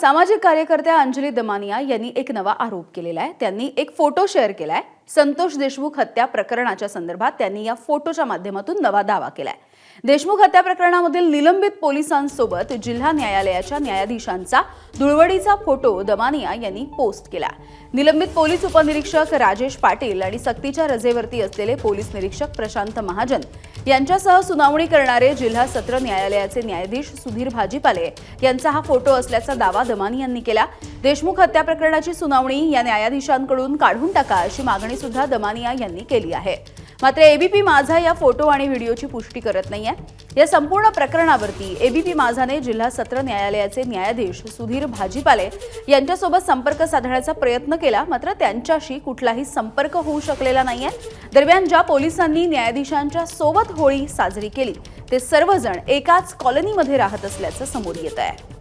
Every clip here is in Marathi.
सामाजिक कार्यकर्त्या अंजली दमानिया यांनी एक नवा आरोप केलेला आहे। त्यांनी एक फोटो शेअर केलाय। संतोष देशमुख हत्या प्रकरणाच्या संदर्भात त्यांनी या फोटोच्या माध्यमातून नवा दावा केलाय। देशमुख हत्या प्रकरणामधील निलंबित पोलिसांसोबत जिल्हा न्यायालयाच्या न्यायाधीशांचा धुळवडीचा फोटो दमानिया यांनी पोस्ट केला। निलंबित पोलीस उपनिरीक्षक राजेश पाटील आणि सक्तीच्या रजेवरती असलेले पोलीस निरीक्षक प्रशांत महाजन यांच्यासह सुनावणी करणारे जिल्हा सत्र न्यायालयाचे न्यायाधीश सुधीर भाजीपाले यांचा हा फोटो असल्याचा दावा दमानिया यांनी केला। देशमुख हत्या प्रकरणाची सुनावणी या न्यायाधीशांकडून काढून टाका अशी मागणी सुद्धा दमानिया यांनी केली आहे। मात्र एबीपी माझा या फोटो आणि व्हिडिओची पुष्टी करत नाहीये। या संपूर्ण प्रकरणावरती एबीपी माझाने जिल्हा सत्र न्यायालयाचे न्यायाधीश सुधीर भाजीपाले यांच्यासोबत संपर्क साधण्याचा प्रयत्न केला, मात्र त्यांच्याशी कुठलाही संपर्क होऊ शकलेला नाहीये। दरम्यान ज्या पोलिसांनी न्यायाधीशांच्या सोबत होळी साजरी केली ते सर्वजण एकाच कॉलनीमध्ये राहत असल्याचं समोर येत आहे।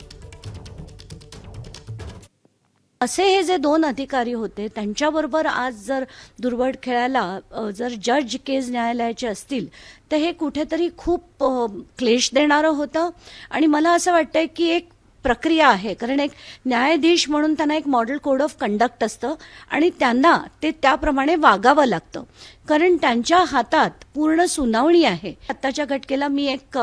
असे हे जे दोन अधिकारी होते त्यांच्याबरोबर आज जर दुर्वड खेळायला जर जज केस न्यायालयाचे असतील तर हे कुठेतरी खूप क्लेश देणारं होतं। आणि मला असं वाटतंय की एक प्रक्रिया आहे, कारण एक न्यायाधीश म्हणून त्यांना एक मॉडेल कोड ऑफ कंडक्ट असतं आणि त्यांना ते त्याप्रमाणे वागावं लागतं, कारण त्यांच्या हातात पूर्ण सुनावणी आहे। आत्ताच्या घटकेला मी एक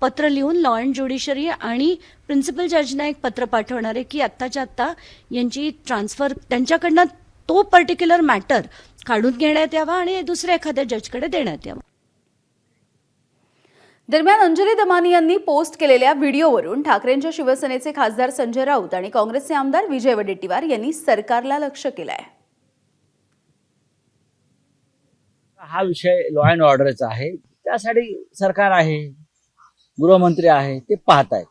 पत्र लिहून लॉ अँड ज्युडिशरी आणि प्रिन्सिपल जजना एक पत्र पाठवणार आहे की आत्ताच्या आत्ता यांची ट्रान्सफर त्यांच्याकडनं तो पर्टिक्युलर मॅटर काढून घेण्यात यावा आणि दुसऱ्या एखाद्या जजकडे देण्यात यावा। दरम्यान अंजली दमानिया यांनी पोस्ट केलेल्या व्हिडिओवरून ठाकरेंच्या शिवसेनेचे खासदार संजय राऊत आणि काँग्रेसचे आमदार विजय वडेट्टीवार यांनी सरकारला लक्ष्य केलंय। हा विषय लॉ अँड ऑर्डरचा आहे, त्यासाठी सरकार आहे, गृहमंत्री आहे, ते पाहत आहेत।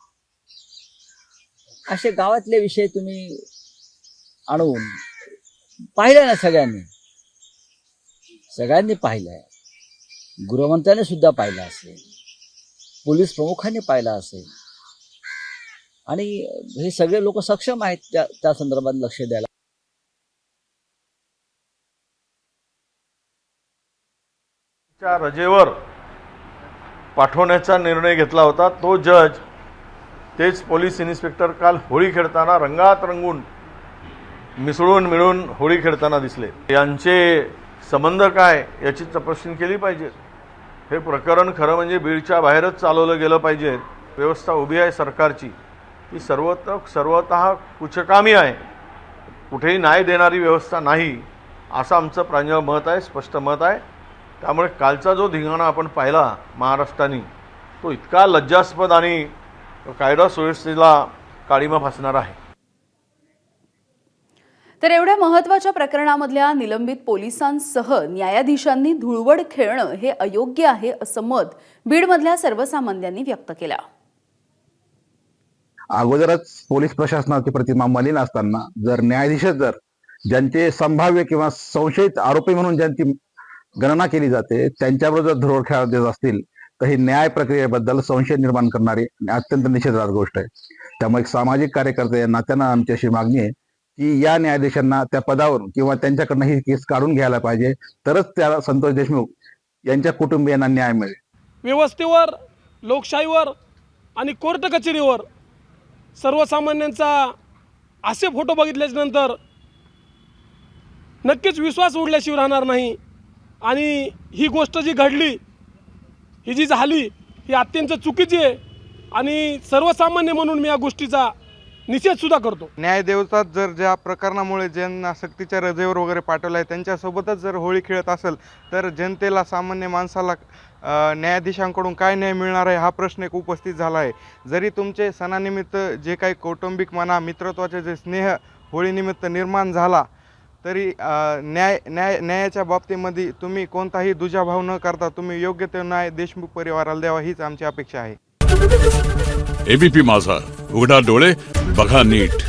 असे गावातले विषय तुम्ही आणून पाहिले ना, सगळ्यांनी पाहिलंय, गृहमंत्र्यांनी सुद्धा पाहिलं असेल, पोलीस प्रमुखांनी पाहिलं असेल, आणि हे सगळे लोक सक्षम आहेत त्या संदर्भात लक्ष द्यायला। रजेवर पाठवण्याचा निर्णय घेतला होता तो जज तेच पोलीस इन्स्पेक्टर काल होळी खेळताना रंगात रंगून मिसळून मिळून होळी खेळताना दिसले। यांचे संबंध काय याची तपासणी केली पाहिजे। हे प्रकरण खरं म्हणजे बीडच्या बाहेरच चालवलं गेलं पाहिजे। व्यवस्था उभी आहे सरकारची, ती सर्वतः कुचकामी आहे, कुठेही न्याय देणारी व्यवस्था नाही असं आमचं प्रांजळ मत आहे, स्पष्ट मत आहे। त्यामुळे कालचा जो धिंगाणा आपण पाहिला महाराष्ट्राने, तो इतका लज्जास्पद आणि कायदा सुव्यवस्थेला काळीमा फासणारा आहे। तर एवढ्या महत्त्वाच्या प्रकरणामधल्या निलंबित पोलिसांसह न्यायाधीशांनी धुळवड खेळणं हे अयोग्य आहे असं मत बीडमधल्या सर्वसामान्यांनी व्यक्त केलं। अगोदरच पोलीस प्रशासनाची प्रतिमा मलिन असताना जर न्यायाधीश ज्यांचे संभाव्य किंवा संशयित आरोपी म्हणून ज्यांची गणना केली जाते त्यांच्याबरोबर धुळवड खेळत देत असतील तर ही न्याय प्रक्रियेबद्दल संशय निर्माण करणारी अत्यंत निषेधार्ह गोष्ट आहे। त्यामुळे एक सामाजिक कार्यकर्ते या नात्यानं आमची अशी मागणी आहे की या न्यायाधीशांना त्या पदावरून किंवा त्यांच्याकडनं ही केस काढून घ्यायला पाहिजे, तरच त्याला संतोष देशमुख यांच्या कुटुंबियांना न्याय मिळेल। व्यवस्थेवर, लोकशाहीवर आणि कोर्ट कचेरीवर सर्वसामान्यांचा असे फोटो बघितल्याच्या नंतर नक्कीच विश्वास उडल्याशिवाय राहणार नाही। आणि ही गोष्ट जी घडली, ही जी झाली, ही अत्यंत चुकीची आहे आणि सर्वसामान्य म्हणून मी या गोष्टीचा निषेध सुद्धा करतो। न्यायदेवता जर ज्या प्रकरणामुळे ज्यांना सक्तीच्या रजेवर वगैरे पाठवलं आहे त्यांच्यासोबतच जर होळी खेळत असेल तर जनतेला, सामान्य माणसाला न्यायाधीशांकडून काय न्याय मिळणार आहे हा प्रश्न एक उपस्थित झाला आहे। जरी तुमचे सणानिमित्त जे काही कौटुंबिक म्हणा, मित्रत्वाचे जे स्नेह होळीनिमित्त निर्माण झाला, तरी न्यायाच्या बाबतीमध्ये तुम्ही कोणताही दुजाभाव न करता तुम्ही योग्य ते न्याय देशमुख परिवाराला द्यावा, हीच आमची अपेक्षा आहे। एबीपी माझा, उघडा डोळे बघा नीट।